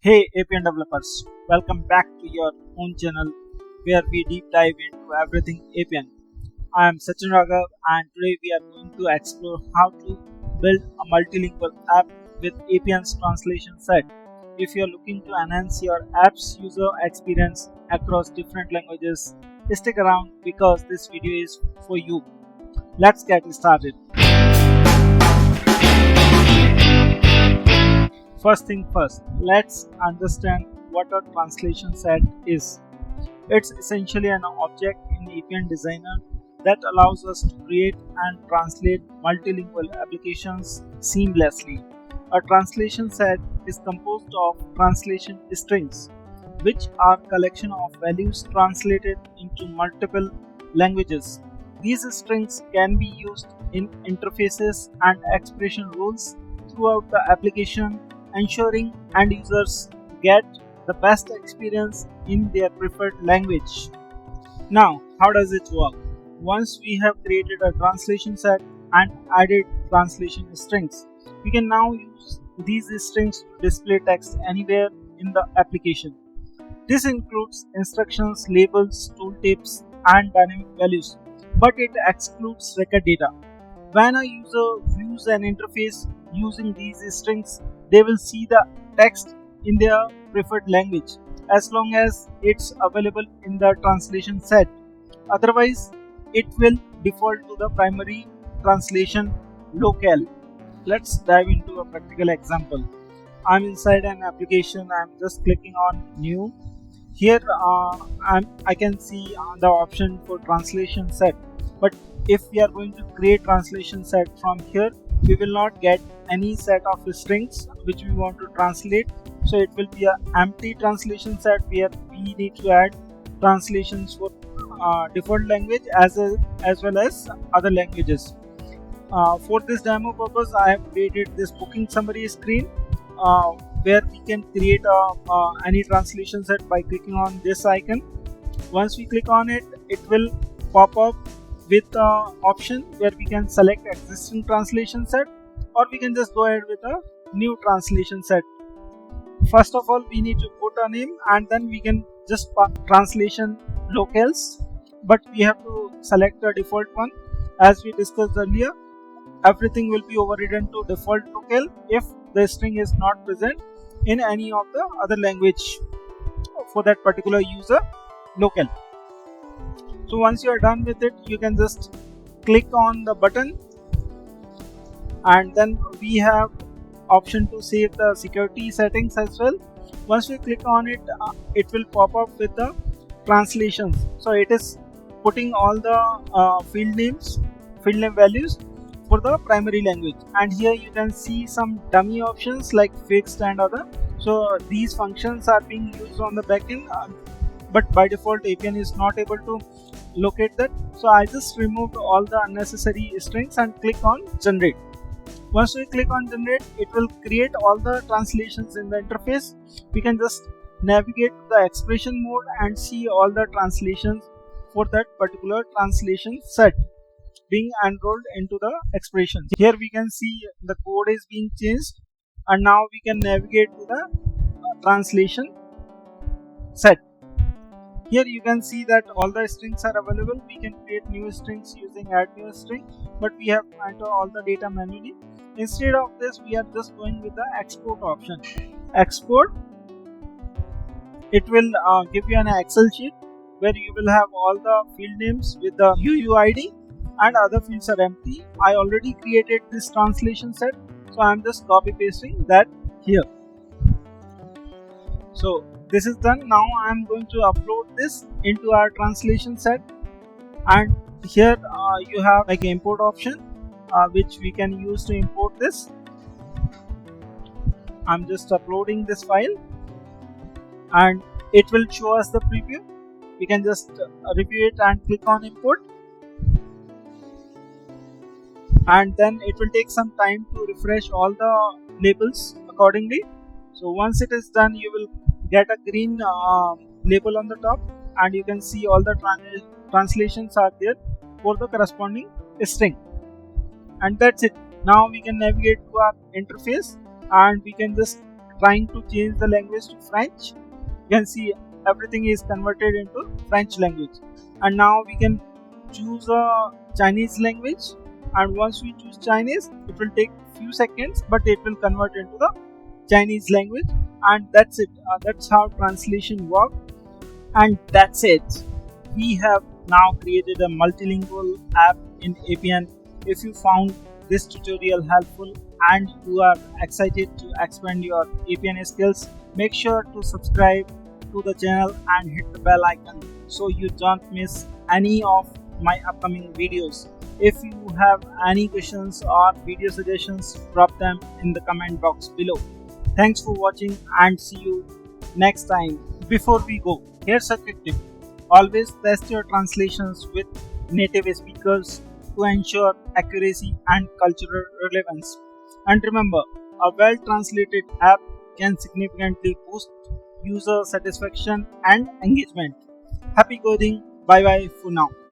Hey Appian developers, welcome back to your own channel where we deep dive into everything Appian. I am Sachin Raghav and today we are going to explore how to build a multilingual app with Appian's translation set. If you are looking to enhance your app's user experience across different languages, stick around because this video is for you. Let's get started. First thing first, let's understand what a translation set is. It's essentially an object in Appian Designer that allows us to create and translate multilingual applications seamlessly. A translation set is composed of translation strings, which are a collection of values translated into multiple languages. These strings can be used in interfaces and expression rules throughout the application, ensuring end users get the best experience in their preferred language. Now, how does it work? Once we have created a translation set and added translation strings, we can now use these strings to display text anywhere in the application. This includes instructions, labels, tooltips, and dynamic values, but it excludes record data. When a user views an interface using these strings, they will see the text in their preferred language as long as it's available in the translation set. Otherwise, it will default to the primary translation locale. Let's dive into a practical example. I'm inside an application. I'm just clicking on new. Here I can see the option for translation set, but if we are going to create translation set from here, we will not get any set of strings which we want to translate. So it will be an empty translation set where we need to add translations for default language as well as other languages. For this demo purpose, I have created this booking summary screen where we can create any translation set by clicking on this icon. Once we click on it, it will pop up with an option where we can select existing translation set, or we can just go ahead with a new translation set. First of all, we need to put a name and then we can just pass translation locales, but we have to select the default one. As we discussed earlier, everything will be overridden to default locale if the string is not present in any of the other language for that particular user locale. So once you are done with it, you can just click on the button and then we have option to save the security settings as well. Once we click on it, it will pop up with the translations. So it is putting all the field name values for the primary language, and here you can see some dummy options like fixed and other. So these functions are being used on the backend, but by default Appian is not able to locate that. So I just removed all the unnecessary strings and click on generate. Once we click on generate, it will create all the translations in the interface. We can just navigate to the expression mode and see all the translations for that particular translation set being enrolled into the expressions. Here we can see the code is being changed, and now we can navigate to the translation set. Here you can see that all the strings are available. We can create new strings using add new string, but we have to enter all the data manually. Instead of this, we are just going with the export option. Export, it will give you an Excel sheet where you will have all the field names with the UUID and other fields are empty. I already created this translation set, so I am just copy pasting that here. So this is done. Now I am going to upload this into our translation set, and here you have like import option which we can use to import this. I'm just uploading this file and it will show us the preview. We can just review it and click on import, and then it will take some time to refresh all the labels accordingly. So once it is done, you will get a green label on the top, and you can see all the translations are there for the corresponding string, and that's it. Now we can navigate to our interface and we can just trying to change the language to French, you can see everything is converted into French language. And now we can choose a Chinese language, and once we choose Chinese, it will take few seconds, but it will convert into the Chinese language, and that's it. That's how translation works, and that's it. We have now created a multilingual app in Appian. If you found this tutorial helpful and you are excited to expand your Appian skills, make sure to subscribe to the channel and hit the bell icon so you don't miss any of my upcoming videos. If you have any questions or video suggestions, drop them in the comment box below. Thanks for watching and see you next time. Before we go, here's a quick tip. Always test your translations with native speakers to ensure accuracy and cultural relevance. And remember, a well translated app can significantly boost user satisfaction and engagement. Happy coding. Bye bye for now.